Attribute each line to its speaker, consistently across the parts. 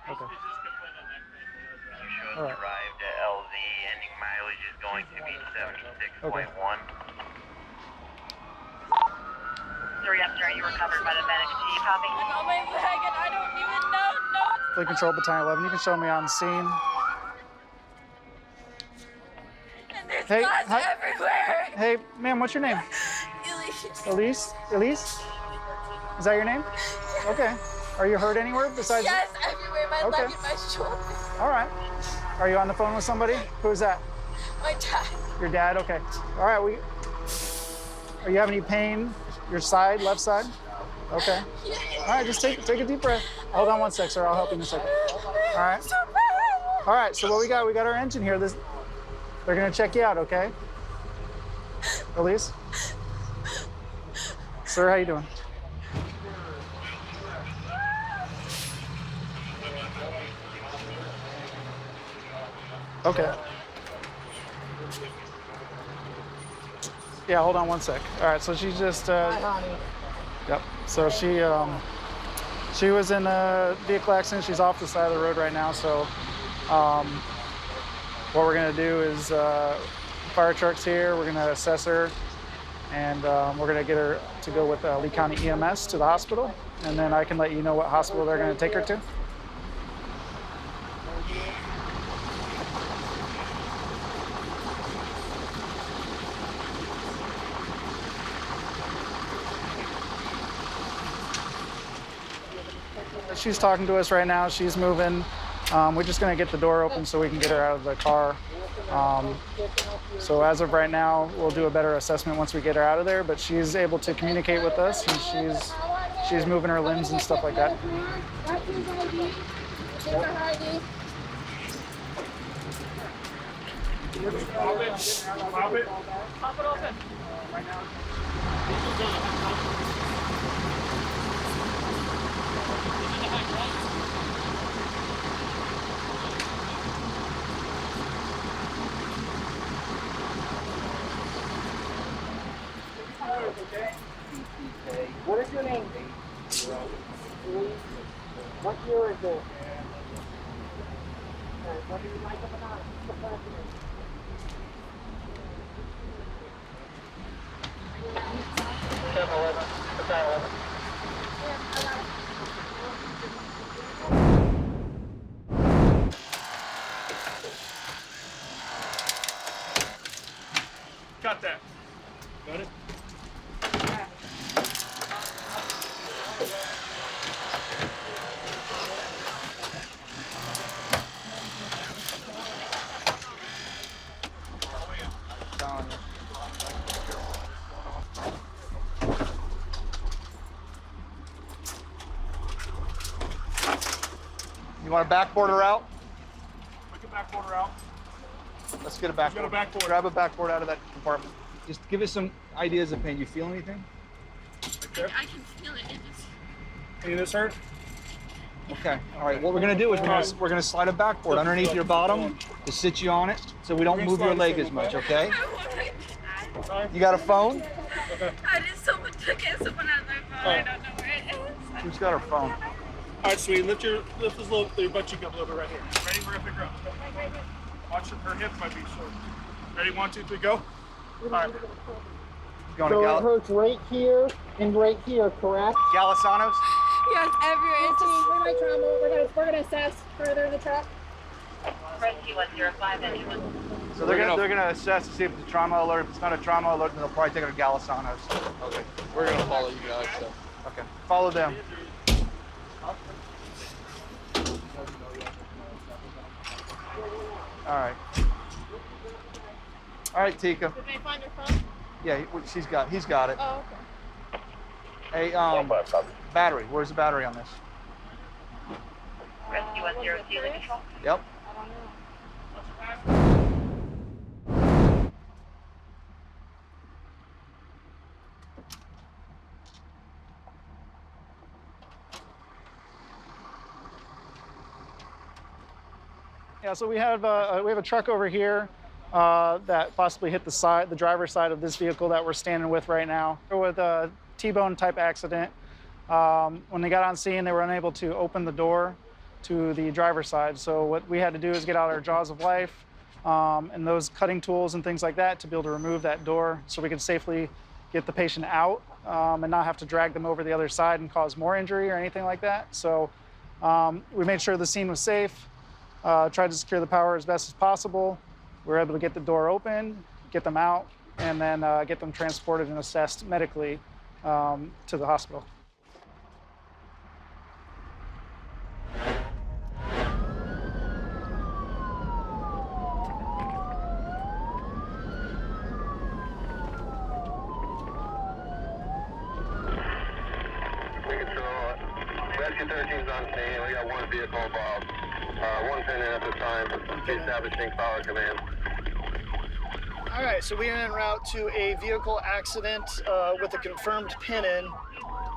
Speaker 1: Okay.
Speaker 2: Shows arrived at LZ. Ending mileage is going to be 76.1.
Speaker 3: Three after you were covered by the medic. T copy.
Speaker 4: I'm on my leg and I don't even know. No.
Speaker 1: Fleet Control Battalion 11, you can show me on the scene.
Speaker 4: And there's
Speaker 1: Hey,
Speaker 4: glass
Speaker 1: hi.
Speaker 4: everywhere.
Speaker 1: Hey, ma'am, what's your name?
Speaker 4: Elise.
Speaker 1: Elise? Elise? Is that your name? Okay. Are you hurt anywhere besides?
Speaker 4: Yes, everywhere. My
Speaker 1: Okay.
Speaker 4: leg and my shoulder.
Speaker 1: All right. Are you on the phone with somebody? Who's that?
Speaker 4: My dad.
Speaker 1: Your dad? Okay. All right. Are you having any pain? Your side, left side? Okay.
Speaker 4: Yes.
Speaker 1: All right, just take a deep breath. Hold on one sec, sir. I'll help you in a second. All right.
Speaker 4: So bad.
Speaker 1: All right, so what we got? We got our engine here. They're gonna check you out, okay? Elise? Sir, how you doing? Okay. Yeah, hold on one sec. All right, so she just, yep. So she was in a vehicle accident. She's off the side of the road right now. So what we're gonna do is fire truck's here. We're gonna assess her, and we're gonna get her to go with Lee County EMS to the hospital, and then I can let you know what hospital they're gonna take her to. She's talking to us right now. She's moving. We're just going to get the door open so we can get her out of the car. So as of right now, we'll do a better assessment once we get her out of there. But she's able to communicate with us, and she's moving her limbs and stuff like that.
Speaker 4: Pop it open.
Speaker 5: What is your name? What year is it? What do you like about it?
Speaker 6: Got that. Got it?
Speaker 7: You want a backboard her out?
Speaker 6: We can backboard her out.
Speaker 7: Let's get a backboard.
Speaker 6: got a backboard.
Speaker 7: Grab a backboard out of that compartment. Just give us some ideas of pain. You feel anything?
Speaker 4: I can feel it.
Speaker 6: Any of this hurt?
Speaker 7: Okay. All right. What we're gonna do is we're gonna slide a backboard underneath your bottom to sit you on it, so we don't move your leg as much. Okay. You got a phone?
Speaker 4: I just someone took it. Someone has my phone. I don't know where it is.
Speaker 7: Who's got her phone?
Speaker 6: All right, sweetie, lift your butt cheek up a little bit right here. Ready? We're gonna pick her up. Watch her hip might be sore. Ready? 1, 2, 3, go. All right.
Speaker 7: Going
Speaker 5: So
Speaker 7: to
Speaker 5: it hurts right here and right here, correct?
Speaker 7: Galisanos?
Speaker 4: Yes, everywhere. It's just
Speaker 8: We're gonna assess further in the truck.
Speaker 3: Rescue 105, anyone?
Speaker 7: So they're gonna assess to see if it's a trauma alert. If it's not a trauma alert, then they'll probably take her to Galisanos.
Speaker 9: Okay, we're gonna follow you guys. So.
Speaker 7: Okay. Follow them. All right. All right, Tika.
Speaker 8: Did they find your phone?
Speaker 7: Yeah, he's got it.
Speaker 8: Oh, okay.
Speaker 7: Hey, battery. Where's the battery on this?
Speaker 3: Rescue 102, the control.
Speaker 7: Yep.
Speaker 1: Yeah, so we have a truck over here that possibly hit the driver's side of this vehicle that we're standing with right now. With a T-bone type accident. When they got on scene, they were unable to open the door. to the driver's side. So what we had to do is get out our jaws of life and those cutting tools and things like that to be able to remove that door so we could safely get the patient out and not have to drag them over the other side and cause more injury or anything like that. So we made sure the scene was safe, tried to secure the power as best as possible. We were able to get the door open, get them out, and then get them transported and assessed medically to the hospital.
Speaker 2: Rescue 13's on scene. We got one vehicle involved. One pin in at the time. Establishing power command.
Speaker 10: All right, so we are en route to a vehicle accident with a confirmed pin-in.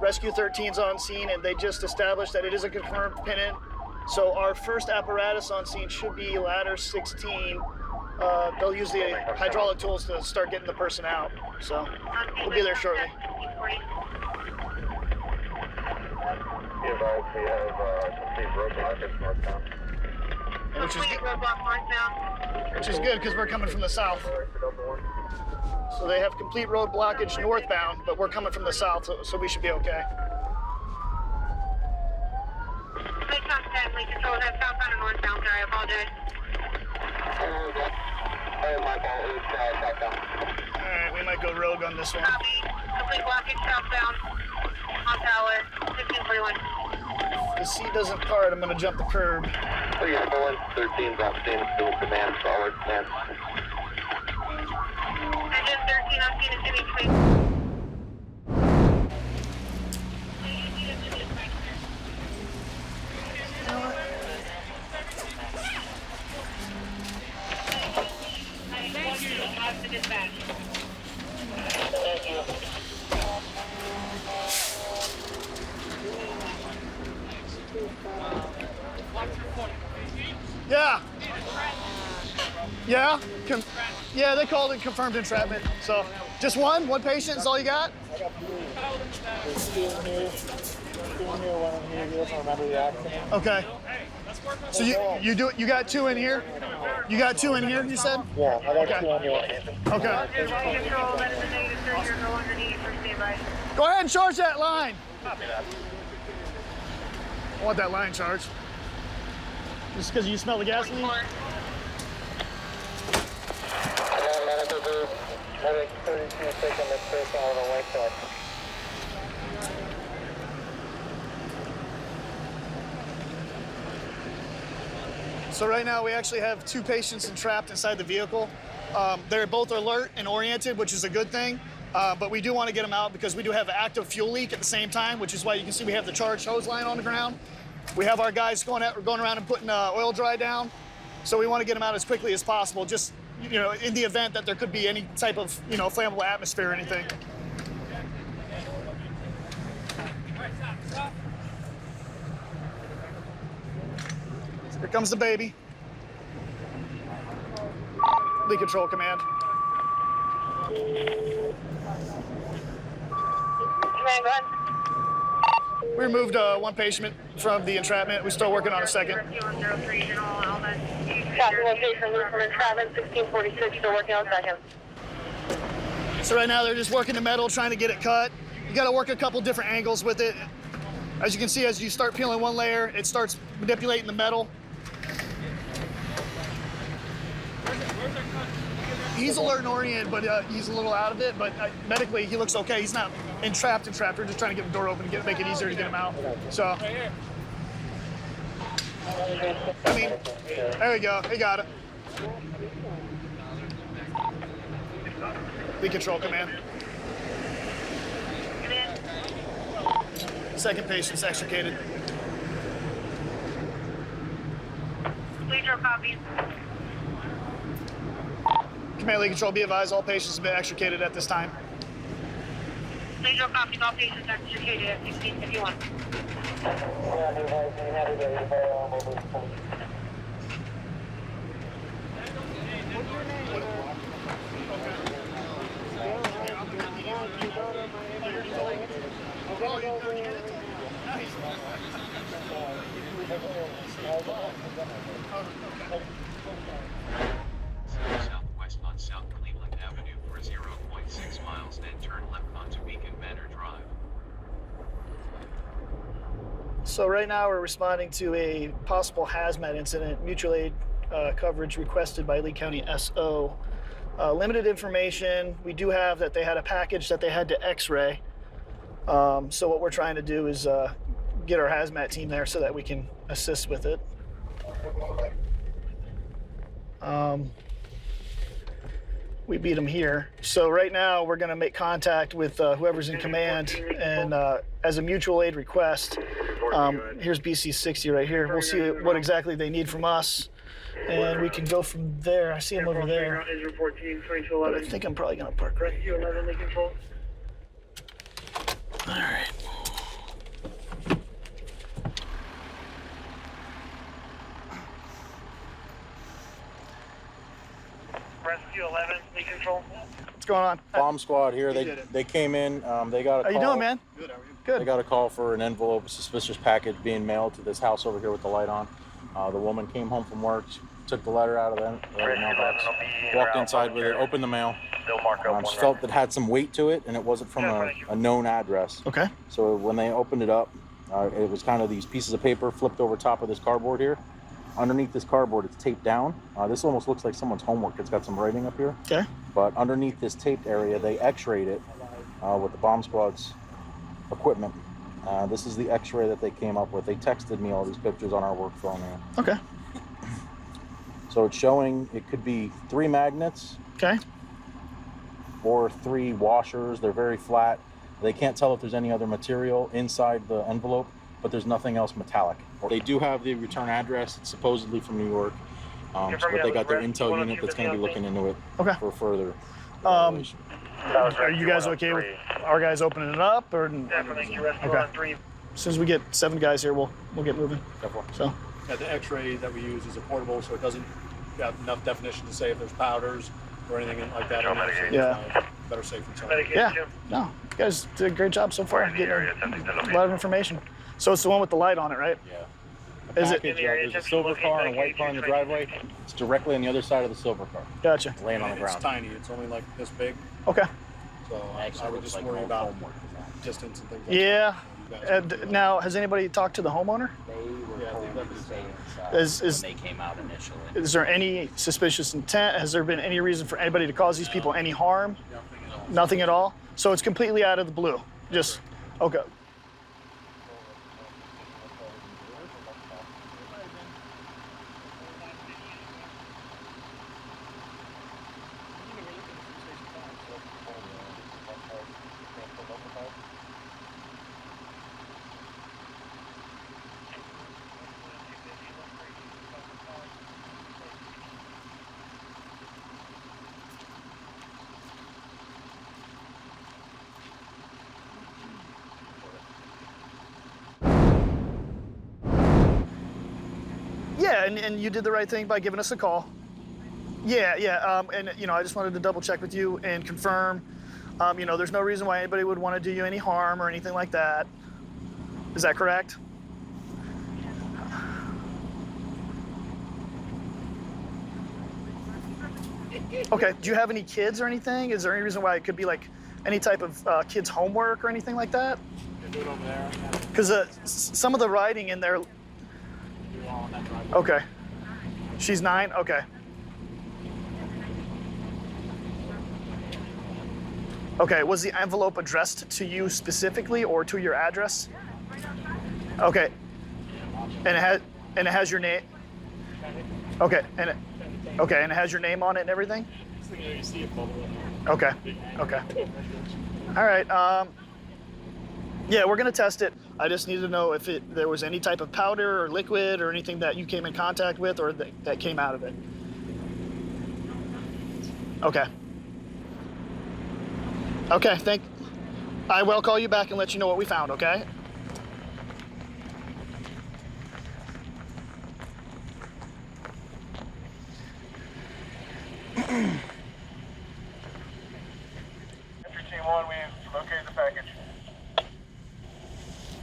Speaker 10: Rescue 13's on scene, and they just established that it is a confirmed pin-in. So our first apparatus on scene should be ladder 16. They'll use the hydraulic tools to start getting the person out. So we'll be there shortly.
Speaker 2: Be advised, we have complete roadblock northbound.
Speaker 10: Which is good because we're coming from the south. So they have complete road blockage northbound, but we're coming from the south, so we should be okay.
Speaker 3: Good contact, Lee Control. That's southbound and northbound. Sorry, I apologize.
Speaker 2: My fault. It was southbound.
Speaker 10: All right, we might go rogue on this one.
Speaker 3: Copy. Complete blockage southbound. On tower. 1541.
Speaker 10: If the seat doesn't part, I'm going to jump the curb.
Speaker 2: Please, 13's on scene. Dual command, forward command.
Speaker 3: Engine 13 on scene. Assuming space.
Speaker 10: Yeah. Yeah. Yeah, they called it confirmed entrapment. So just one patient is all you got?
Speaker 5: I got three. There's two in here, one in here. You don't remember the accident?
Speaker 10: Okay. So you got two in here? You got two in here, you said?
Speaker 5: Yeah, I got
Speaker 10: Okay.
Speaker 5: two on your.
Speaker 10: Okay.
Speaker 3: Control. That is a negative 30. You're no longer needed for standby.
Speaker 10: Go ahead and charge that line. I want that line charged. Just because you smell the gasoline?
Speaker 5: Medical group, medic 32 taking this person out of the white truck.
Speaker 10: So right now we actually have two patients entrapped inside the vehicle. They're both alert and oriented, which is a good thing. But we do want to get them out because we do have an active fuel leak at the same time, which is why you can see we have the charged hose line on the ground. We have our guys going around and putting oil dry down. So we want to get them out as quickly as possible, just in the event that there could be any type of flammable atmosphere or anything. Here comes the baby. Lead control command.
Speaker 3: Command, go ahead.
Speaker 10: We removed one patient from the entrapment. We're still working on a second.
Speaker 3: Copy location, Luke from entrapment, 1646. Still working on second.
Speaker 10: So right now they're just working the metal, trying to get it cut. You got to work a couple different angles with it. As you can see, as you start peeling one layer, it starts manipulating the metal. He's alert and oriented, but he's a little out of it. But medically, he looks okay. He's not entrapped. We're just trying to get the door open and make it easier to get him out. So, I mean, there we go. He got it. Lead control command. Second patient's extricated.
Speaker 3: Leader copies.
Speaker 10: Command lead control, be advised, all patients have been extricated at this time.
Speaker 3: Leader copies. All patients extricated at 1651.
Speaker 10: Nice.
Speaker 11: Southwest on South Cleveland Avenue for 0.6 miles, then turn left onto Beacon Manor Drive.
Speaker 10: So right now we're responding to a possible hazmat incident, mutual aid coverage requested by Lee County SO. Limited information. We do have that they had a package that they had to x-ray. So what we're trying to do is get our hazmat team there so that we can assist with it. We beat them here. So right now we're gonna make contact with whoever's in command, and as a mutual aid request, here's BC 60 right here. We'll see what exactly they need from us, and we can go from there. I see them over there. But I think I'm probably gonna park right here. All right.
Speaker 3: Rescue 11, Lee Control.
Speaker 10: What's going on?
Speaker 5: Bomb squad here. They came in. They got a call.
Speaker 10: How you doing, man?
Speaker 6: Good, how are you?
Speaker 10: Good.
Speaker 5: They got a call for an envelope, a suspicious package being mailed to this house over here with the light on. The woman came home from work, took the letter out of the mailbox, walked inside with it, opened the mail. She felt that it had some weight to it, and it wasn't from a known address.
Speaker 10: Okay.
Speaker 5: So when they opened it up, it was kind of these pieces of paper flipped over top of this cardboard here. Underneath this cardboard, it's taped down. This almost looks like someone's homework. It's got some writing up here.
Speaker 10: Okay.
Speaker 5: But underneath this taped area, they x-rayed it with the bomb squad's equipment. This is the x-ray that they came up with. They texted me all these pictures on our work phone here.
Speaker 10: Okay.
Speaker 5: So it's showing it could be 3 magnets
Speaker 10: Okay.
Speaker 5: or 3 washers. They're very flat. They can't tell if there's any other material inside the envelope, but there's nothing else metallic. They do have the return address. It's supposedly from New York. But they got their intel unit that's going to be looking into it for further evaluation.
Speaker 10: Are you guys okay with our guys opening it up, or?
Speaker 3: Definitely, you rescue
Speaker 10: Okay.
Speaker 3: on 3.
Speaker 10: As soon as we get 7 guys here, we'll get moving. So.
Speaker 6: Yeah, the x-ray that we use is a portable, so it doesn't have enough definition to say if there's powders or anything like that.
Speaker 10: Yeah.
Speaker 6: Better safe than sorry.
Speaker 10: Yeah. No, you guys did a great job so far. Getting a lot of information. So it's the one with the light on it, right?
Speaker 5: Yeah.
Speaker 10: Is it?
Speaker 5: There's a silver car and a white car in the driveway. It's directly on the other side of the silver car,
Speaker 10: Gotcha.
Speaker 5: laying on the
Speaker 6: It's
Speaker 5: ground.
Speaker 6: tiny. It's only like this big,
Speaker 10: Okay.
Speaker 6: so I would just worry about distance and things like
Speaker 10: Yeah.
Speaker 6: that. You guys-
Speaker 10: Now, has anybody talked to the homeowner? Is
Speaker 12: They came out initially.
Speaker 10: is there any suspicious intent? Has there been any reason for anybody to cause these people any harm? Nothing at all. So it's completely out of the blue. Just okay. Yeah, and you did the right thing by giving us a call. Yeah. And you know, I just wanted to double check with you and confirm. You know, there's no reason why anybody would want to do you any harm or anything like that. Is that correct? Okay. Do you have any kids or anything? Is there any reason why it could be like any type of kids' homework or anything like that?
Speaker 6: Do it over there.
Speaker 10: Because some of the writing in there. Okay. She's 9? Okay. Okay, was the envelope addressed to you specifically or to your address? Okay. And it has your name. Okay. And it has your name on it and everything? Okay. All right. Yeah, we're gonna test it. I just need to know if there was any type of powder or liquid or anything that you came in contact with or that came out of it. Okay. Okay, I will call you back and let you know what we found, okay?
Speaker 2: Entry Team 1, we've located the package.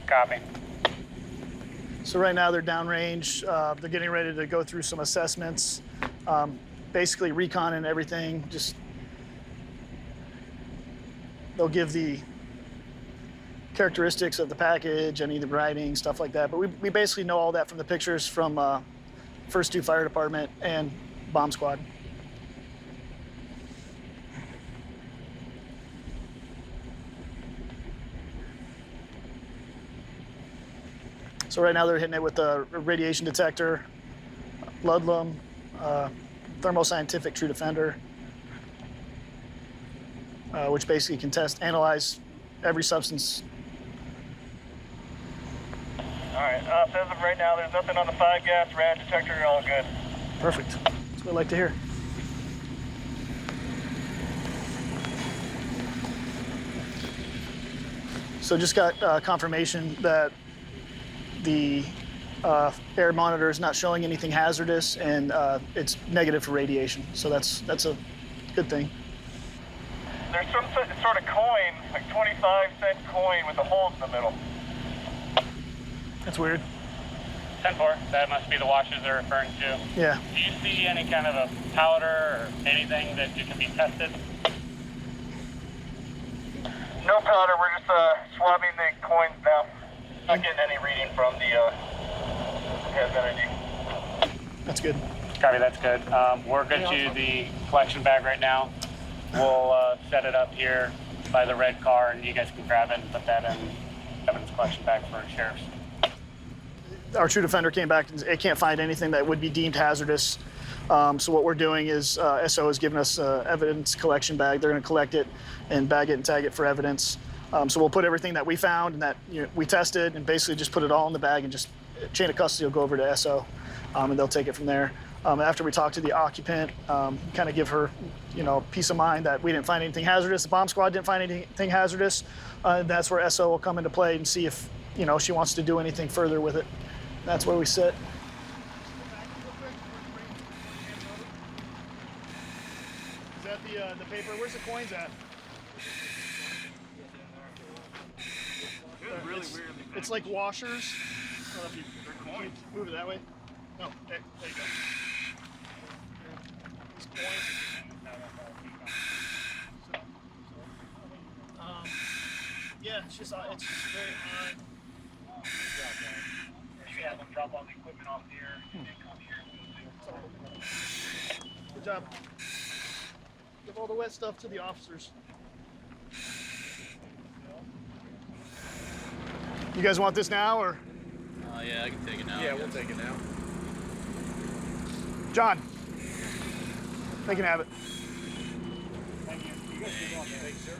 Speaker 1: Copy.
Speaker 10: So right now they're downrange. They're getting ready to go through some assessments, basically recon and everything. Just they'll give the characteristics of the package, any of the writing, stuff like that. But we basically know all that from the pictures from First 2 Fire Department and Bomb Squad. So right now they're hitting it with a radiation detector, Ludlum, Thermo Scientific True Defender, which basically can analyze every substance.
Speaker 6: All right. As of right now, there's nothing on the 5-gas rad detector. You're all good.
Speaker 10: Perfect. That's what I like to hear. So just got confirmation that the air monitor is not showing anything hazardous, and it's negative for radiation. So that's a good thing.
Speaker 6: There's some sort of coin, like 25-cent coin with a hole in the middle.
Speaker 10: That's weird.
Speaker 6: 10-4. That must be the washes they're referring to.
Speaker 10: Yeah.
Speaker 6: Do you see any kind of a powder or anything that can be tested? No powder. We're just swabbing the coins now. Not getting any reading from the has energy.
Speaker 10: That's good.
Speaker 6: Copy, that's good. We're good to the collection bag right now. We'll set it up here by the red car, and you guys can grab it and put that in evidence collection bag for sheriffs.
Speaker 10: Our True Defender came back and it can't find anything that would be deemed hazardous. So what we're doing is SO has given us an evidence collection bag. They're going to collect it and bag it and tag it for evidence. So we'll put everything that we found and that we tested and basically just put it all in the bag, and just chain of custody will go over to SO, and they'll take it from there. After we talk to the occupant, kind of give her, peace of mind that we didn't find anything hazardous. The bomb squad didn't find anything hazardous. That's where SO will come into play and see if, she wants to do anything further with it. That's where we sit. Is that the paper? Where's the coins at? Really weirdly. It's like washers. I don't know if you coins. Move it that way. No, there you go. These coins. Yeah, it's just very odd. You have them drop all the equipment off here, and then come here. Good job. Give all the wet stuff to the officers. You guys want this now, or?
Speaker 9: Yeah, I can take it now.
Speaker 6: Yeah, we'll take it now.
Speaker 10: John, they can have it.
Speaker 6: Thank you. You guys can go on the big, sir.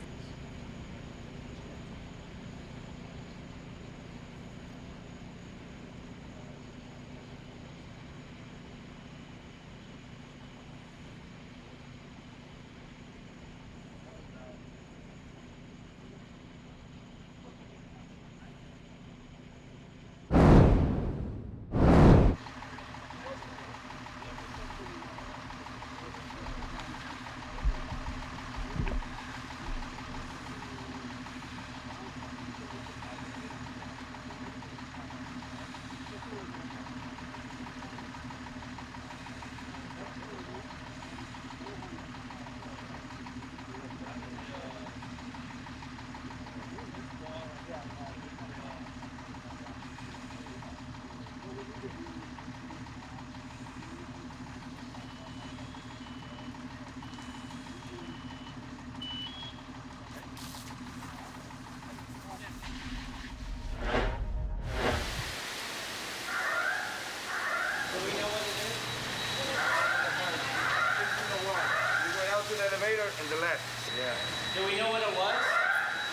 Speaker 2: In the left. Yeah.
Speaker 12: Do we know what it was?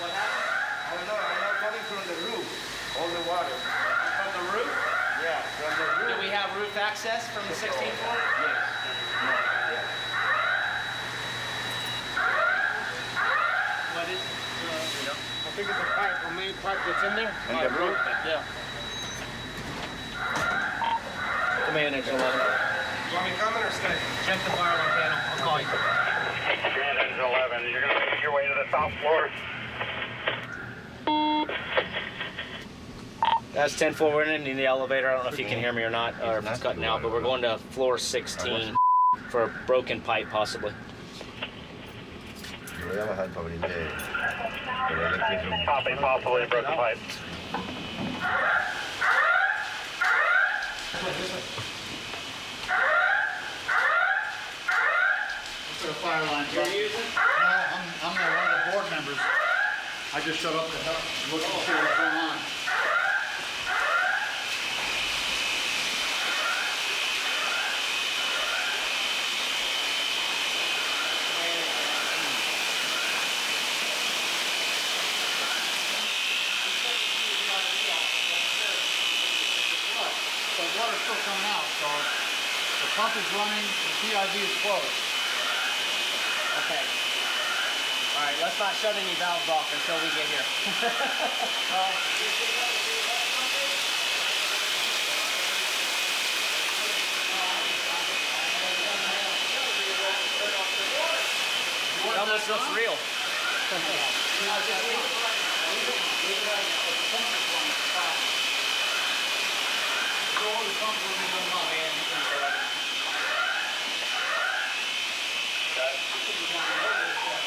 Speaker 12: What happened?
Speaker 2: I don't know. I know coming from the roof. All the water.
Speaker 12: From the roof?
Speaker 2: Yeah, from the roof.
Speaker 12: Do we have roof access from the 16th floor?
Speaker 2: Yes.
Speaker 12: What is
Speaker 2: I think it's a pipe, a main pipe that's in there. In the roof?
Speaker 12: Yeah. Command X 11.
Speaker 2: You want me coming or stay?
Speaker 12: Check the fire alarm panel. I'll call you.
Speaker 2: Command X 11. You're going to make your way to the top floor.
Speaker 12: That's 10 floor. We're in the elevator. I don't know if you can hear me or not, or if it's cutting out, but we're going to floor 16 for a broken pipe, possibly.
Speaker 2: Copy, possibly a broken pipe.
Speaker 13: The fire line. You're using? No, I'm one of the board members. I just showed up to help look and see what's going on. The water's still coming out, so the pump is running, the PIV is closed.
Speaker 12: Okay. All right, let's not shut any valves off until we get here. It almost looks real.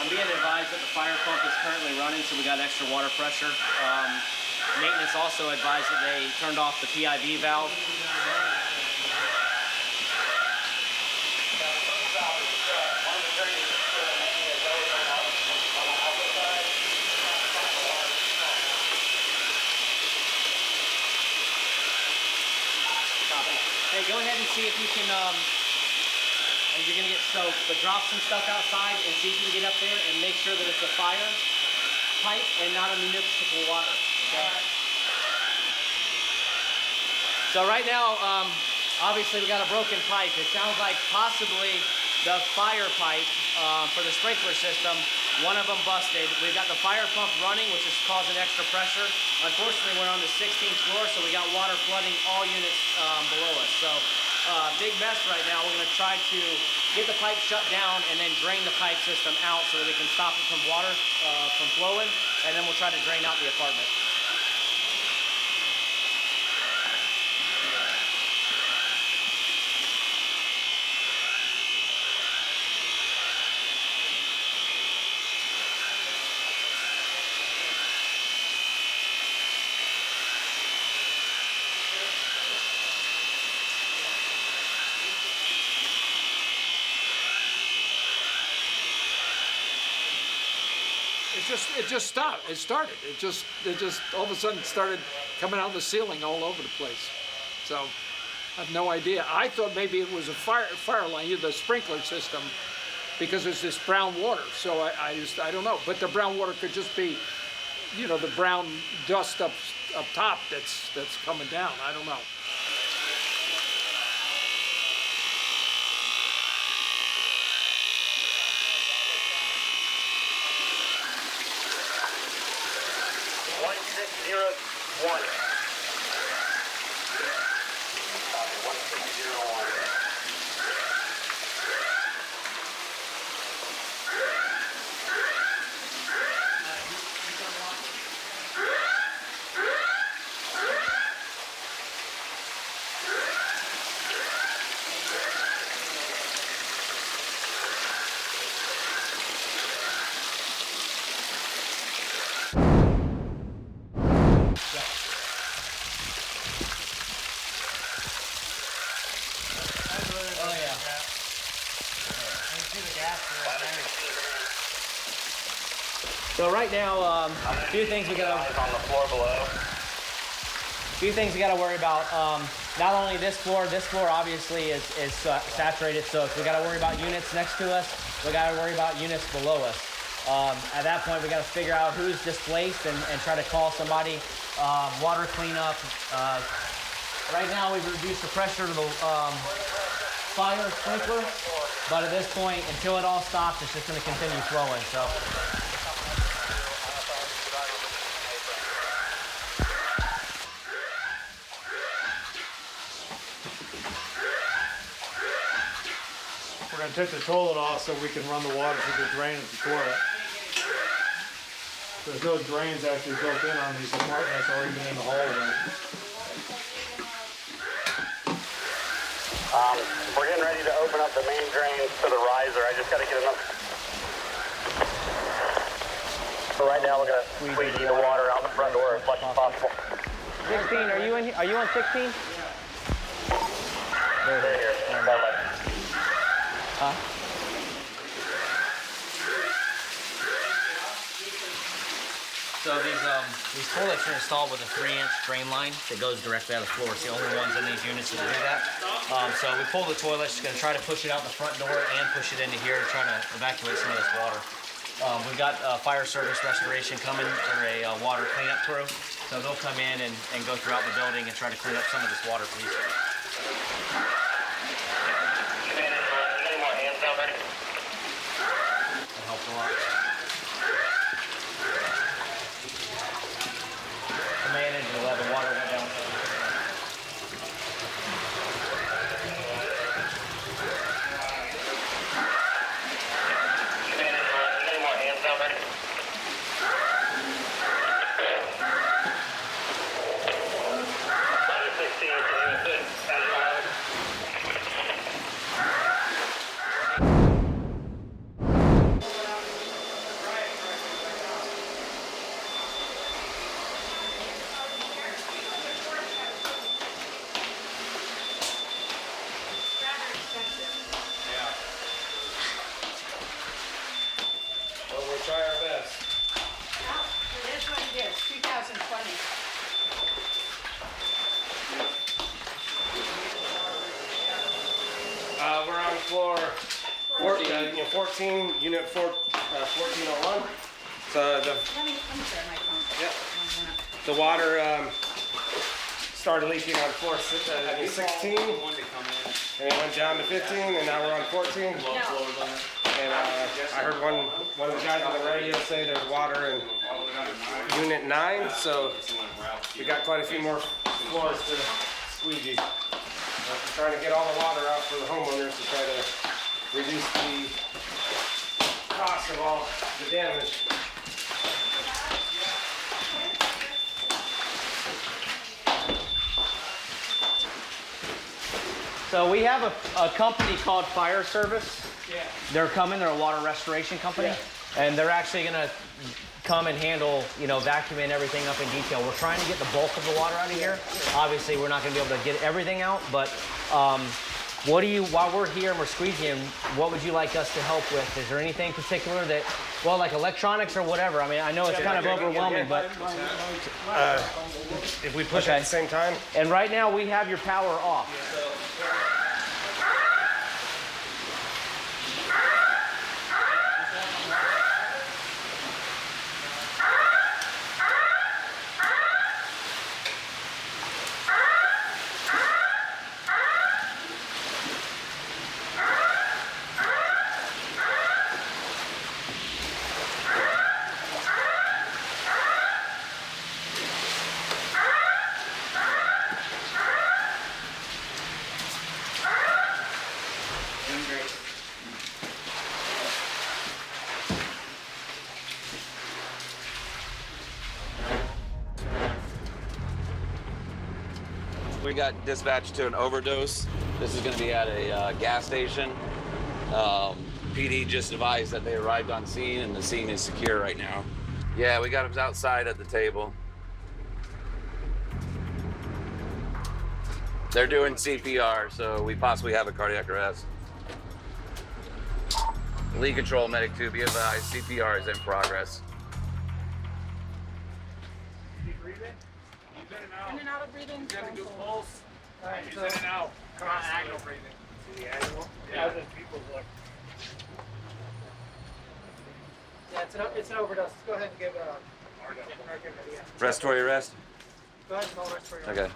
Speaker 12: I'm being advised that the fire pump is currently running, so we got extra water pressure. Maintenance also advised that they turned off the PIV valve. Hey, go ahead and see if you can, and you're gonna get soaked, but drop some stuff outside and see if you can get up there and make sure that it's a fire pipe and not a municipal water. Okay? So right now, obviously we got a broken pipe. It sounds like possibly the fire pipe for the sprinkler system, one of them busted. We've got the fire pump running, which is causing extra pressure. Unfortunately, we're on the 16th floor, so we got water flooding all units below us. So big mess right now. We're gonna try to get the pipe shut down and then drain the pipe system out so that we can stop it from water from flowing, and then we'll try to drain out the apartment.
Speaker 13: It just stopped. It started. It just all of a sudden started coming out of the ceiling all over the place. So I have no idea. I thought maybe it was a fire line, the sprinkler system, because it's this brown water. So I don't know. But the brown water could just be, you know, the brown dust up top that's coming down. I don't know.
Speaker 12: So right now, a few things we gotta
Speaker 2: on the floor below.
Speaker 12: few things we got to worry about. Not only this floor obviously is saturated soaked. We got to worry about units next to us. We got to worry about units below us. At that point, we got to figure out who's displaced and try to call somebody. Water cleanup. Right now, we've reduced the pressure to the fire sprinkler, but at this point, until it all stops, it's just going to continue flowing. So.
Speaker 14: We're going to take the toilet off so we can run the water through the drain at the toilet. There's no drains actually built in on these apartments or even in the hallway.
Speaker 2: We're getting ready to open up the main drains to the riser. I just got to get enough. So right now we're going to squeegee the water out the front door as much as possible.
Speaker 12: 16, are you in here? Are you on 16?
Speaker 2: They're here.
Speaker 12: Huh? So these toilets are installed with a 3-inch drain line that goes directly out of the floor. It's the only ones in these units that do that. So we pull the toilet, just gonna try to push it out the front door and push it into here to try to evacuate some of this water. We've got fire service restoration coming for a water cleanup crew. So they'll come in and go throughout the building and try to clean up some of this water, please.
Speaker 2: Any more hands out there?
Speaker 12: That helps a lot. The main engine will have the water went down.
Speaker 2: Any more hands out there?
Speaker 14: Well, we'll try our best.
Speaker 15: It is what it is, 2020.
Speaker 14: We're on floor 14, unit 1401. So
Speaker 15: Let me share my phone.
Speaker 14: Yep. The water started leaking on floor 16, and it went down to 15, and now we're on 14. And I heard one of the guys on the radio say there's water in unit 9, so we got quite a few more floors to squeegee. We're trying to get all the water out for the homeowners to try to reduce the cost of all the damage.
Speaker 12: So we have a company called Fire Service.
Speaker 14: Yeah.
Speaker 12: They're coming, they're a water restoration company.
Speaker 14: Yeah.
Speaker 12: And they're actually gonna come and handle, vacuuming everything up in detail. We're trying to get the bulk of the water out of here. Obviously, we're not gonna be able to get everything out, but while we're here and we're squeegeeing, what would you like us to help with? Is there anything particular that, like electronics or whatever? I mean, I know it's kind of overwhelming, but
Speaker 14: if we push it at the same time.
Speaker 12: And right now we have your power off.
Speaker 16: We got dispatched to an overdose. This is going to be at a gas station. PD just advised that they arrived on scene and the scene is secure right now. Yeah, we got him outside at the table. They're doing CPR, so we possibly have a cardiac arrest. Lead control, medic 2, be advised, CPR is in progress.
Speaker 15: In and out of breathing.
Speaker 14: You got a good pulse. He's in and out. Come on, agonal breathing. See the agonal? Yeah. How does people look?
Speaker 7: Yeah, it's an overdose. Go ahead and give
Speaker 16: Respiratory arrest?
Speaker 7: Go ahead and call respiratory.
Speaker 16: Okay.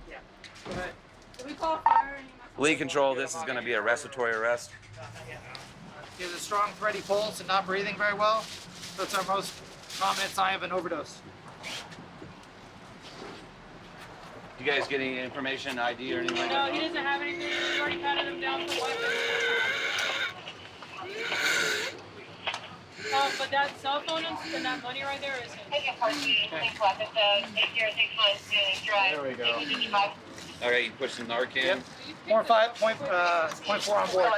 Speaker 7: Yeah. Go ahead.
Speaker 15: Did we call fire?
Speaker 16: Lead control, this is going to be a respiratory arrest.
Speaker 7: He has a strong, thready pulse and not breathing very well. That's our most common sign of an overdose.
Speaker 16: You guys get any information, ID or anything like
Speaker 4: No,
Speaker 16: that?
Speaker 4: he doesn't have anything. We already patted him down for weapons.
Speaker 3: But that cell phone and that money right there is his.
Speaker 7: There we go.
Speaker 16: Okay, you push some Narcan.
Speaker 7: Point 4 on board.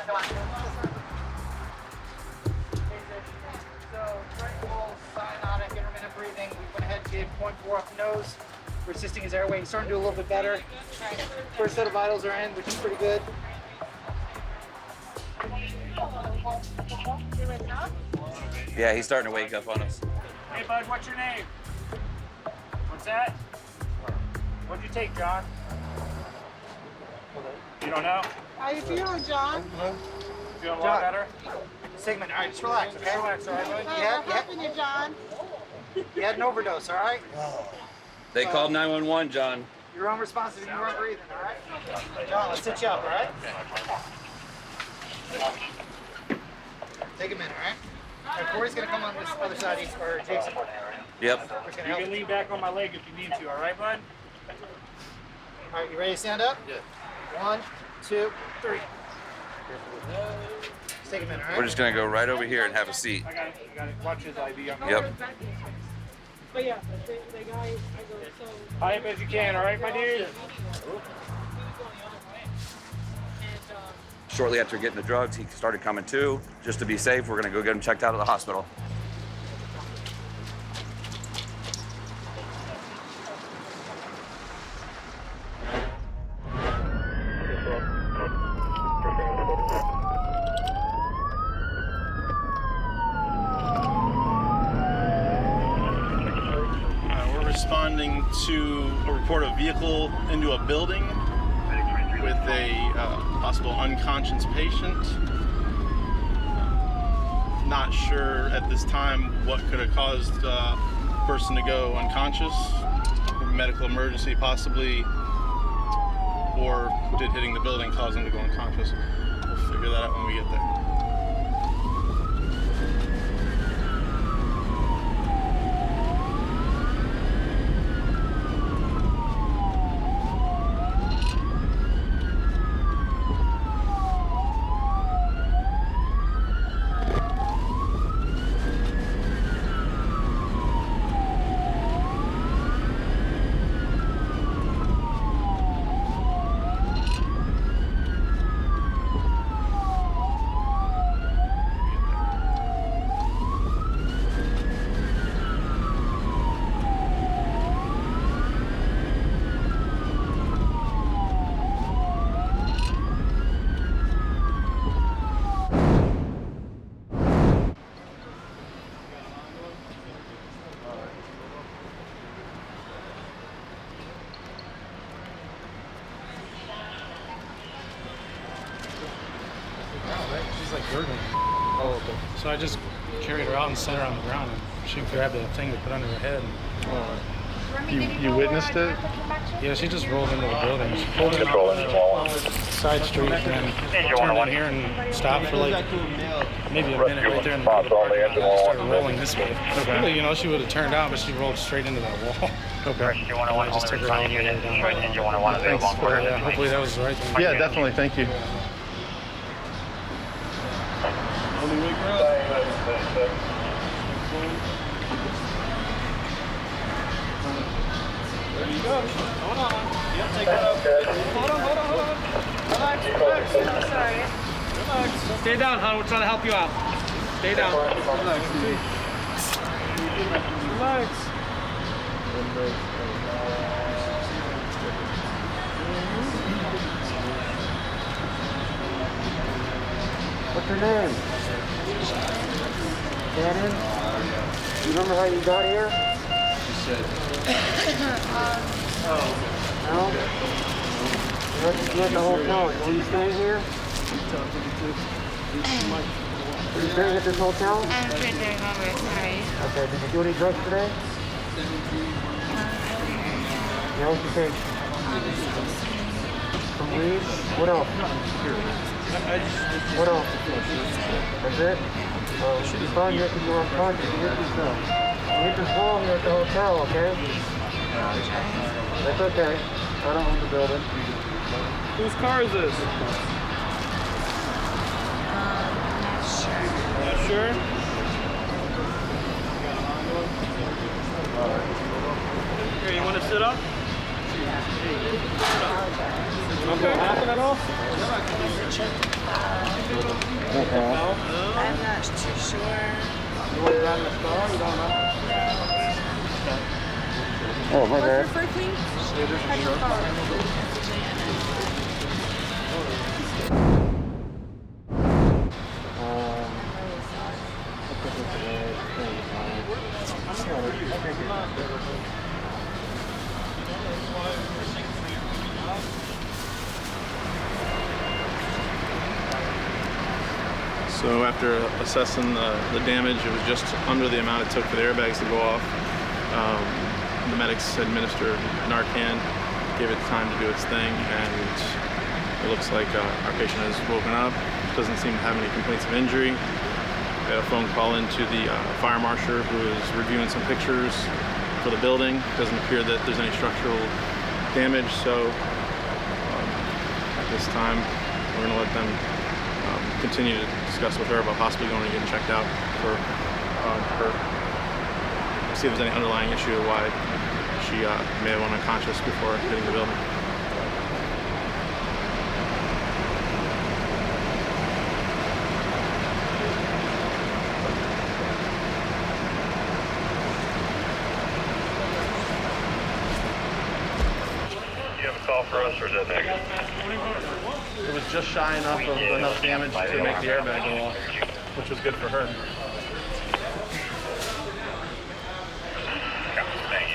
Speaker 7: So, critical, cyanotic, intermittent breathing. We went ahead and gave 0.4 off the nose. We're assisting his airway. He's starting to do a little bit better. First set of vitals are in, which is pretty good.
Speaker 16: Yeah, he's starting to wake up on us.
Speaker 6: Hey, bud, what's your name? What's that? What'd you take, John? You don't know?
Speaker 15: How you feeling, John?
Speaker 6: Feeling a lot better?
Speaker 7: Sigmund, all right, just relax, okay?
Speaker 6: Relax, all right, bud?
Speaker 15: What's happening, John?
Speaker 7: You had an overdose, all right?
Speaker 16: They called 911, John.
Speaker 7: You're unresponsive and you weren't breathing, all right? John, let's sit you up, all right? Take a minute, all right? All right, Corey's gonna come on this other side, or Jake's.
Speaker 16: Yep.
Speaker 6: You can lean back on my leg if you need to, all right, bud?
Speaker 7: All right, you ready to stand up? Yeah. 1, 2, 3. Just take a minute, all right?
Speaker 16: We're just gonna go right over here and have a seat.
Speaker 6: I got it, you got it. Watch his ID.
Speaker 16: Yep.
Speaker 3: But yeah, the guy, I go, so.
Speaker 6: High up as you can, all right, my dude?
Speaker 16: Shortly after getting the drugs, he started coming to. Just to be safe, we're gonna go get him checked out at the hospital.
Speaker 17: We're responding to a report of vehicle into a building with a possible unconscious patient. Not sure at this time what could have caused the person to go unconscious. Medical emergency possibly, or did hitting the building cause them to go unconscious. We'll figure that out when we get there.
Speaker 1: She's like gurgling. Oh, okay. So I just carried her out and set her on the ground, and she grabbed the thing to put under her head.
Speaker 17: You witnessed it?
Speaker 1: Yeah, she just rolled into the building. She pulled in on the side street and then turned in here and stopped for like maybe a minute right there in the middle of the parking lot, and then started rolling this way. Really, you know, she would have turned out, but she rolled straight into that wall. Okay. I just took her out and laid her down. Thanks. Yeah, hopefully that was the right thing.
Speaker 17: Yeah, definitely. Thank you.
Speaker 7: There you go. Hold on. Yep, take it up. Hold on. Relax. Sorry. Relax.
Speaker 12: Stay down, hon. We're trying to help you out. Stay down.
Speaker 7: Relax.
Speaker 18: What's your name? Shannon? You remember how you got here? No? You're at the hotel. Will you stay here? Are you staying at this hotel?
Speaker 4: I'm pretty hungry, sorry.
Speaker 18: Okay, did you do any drugs today? Yeah, what you take? Some weed? What else? What else? That's it? Should be fine here because you're unconscious. You hit yourself. You hit this wall here at the hotel, okay? That's okay. I don't own the building.
Speaker 17: Whose car is this?
Speaker 4: Not sure.
Speaker 17: Not sure?
Speaker 18: Here, you want to sit up? Not going to happen at all?
Speaker 4: I'm not too sure.
Speaker 18: You want to drive in the car? You don't know?
Speaker 5: Oh, my bad.
Speaker 4: What's your first name? How do you spell
Speaker 17: So after assessing the damage, it was just under the amount it took for the airbags to go off. The medics administered Narcan, gave it time to do its thing, and it looks like our patient has woken up. Doesn't seem to have any complaints of injury. We had a phone call into the fire marshal who is reviewing some pictures for the building. Doesn't appear that there's any structural damage, so at this time we're going to let them continue to discuss with her about possibly going and getting checked out for see if there's any underlying issue of why she may have went unconscious before hitting the building.
Speaker 2: You have a call for us, or is that negative?
Speaker 17: It was just shy enough of enough damage to make the airbag go off, which was good for her.
Speaker 18: Thank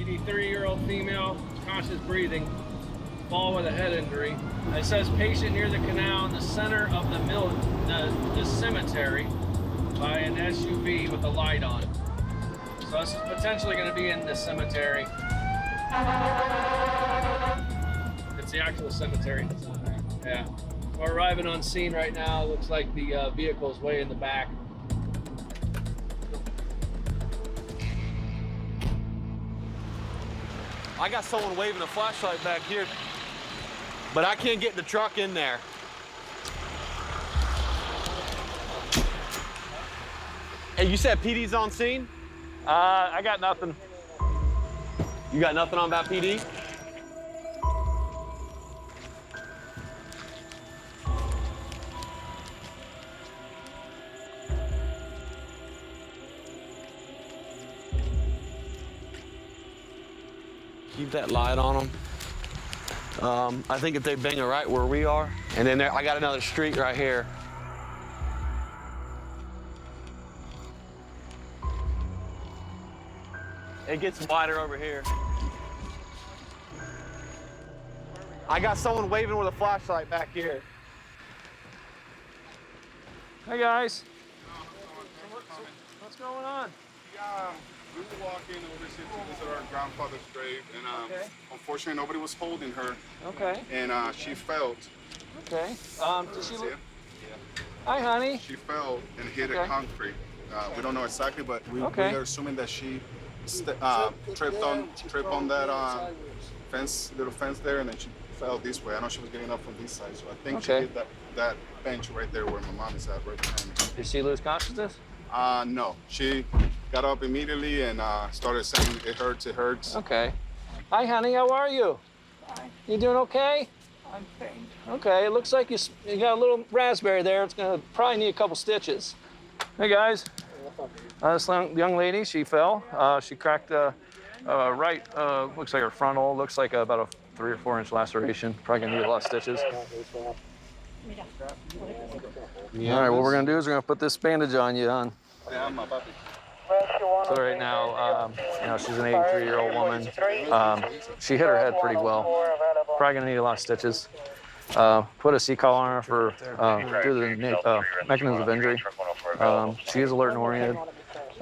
Speaker 18: you. 83-year-old female, conscious breathing, fall with a head injury. It says patient near the canal in the center of the cemetery by an SUV with a light on. So this is potentially going to be in the cemetery. It's the actual cemetery. Yeah. We're arriving on scene right now. Looks like the vehicle's way in the back.
Speaker 19: I got someone waving a flashlight back here, but I can't get the truck in there. Hey, you said PD's on scene?
Speaker 18: I got nothing.
Speaker 19: You got nothing on about PD? Keep that light on them. I think if they bang it right where we are, and then I got another street right here. It gets wider over here. I got someone waving with a flashlight back here.
Speaker 18: Hey guys. What's going on?
Speaker 20: We were walking over here to visit our grandfather's grave, and unfortunately nobody was holding her.
Speaker 18: Okay.
Speaker 20: And she fell.
Speaker 18: Okay. Does she look? Hi, honey.
Speaker 20: She fell and hit a concrete. We don't know exactly, but we are assuming that she tripped on that little fence there, and then she fell this way. I know she was getting up from this side, so I think she hit that bench right there where my mom is at, right behind me.
Speaker 18: Did she lose consciousness?
Speaker 20: No. She got up immediately and started saying it hurts, it hurts.
Speaker 18: Okay. Hi, honey. How are you?
Speaker 4: Hi.
Speaker 18: You doing okay?
Speaker 4: I'm faint.
Speaker 18: Okay. It looks like you got a little raspberry there. It's gonna probably need a couple stitches. Hey guys. This young lady, she fell. She cracked right. Looks like her frontal. Looks like about a 3 or 4 inch laceration. Probably gonna need a lot of stitches. All right, what we're gonna do is we're gonna put this bandage on you, hon. So right now, she's an 83-year-old woman. She hit her head pretty well. Probably gonna need a lot of stitches. Put a C-collar on her for due to the mechanism of injury. She is alert and oriented.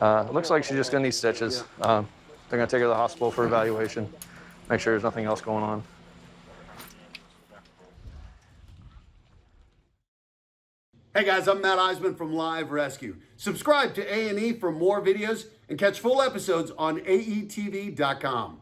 Speaker 18: It looks like she's just gonna need stitches. They're gonna take her to the hospital for evaluation. Make sure there's nothing else going on.
Speaker 21: Hey guys, I'm Matt Eisman from Live Rescue. Subscribe to A&E for more videos and catch full episodes on aetv.com.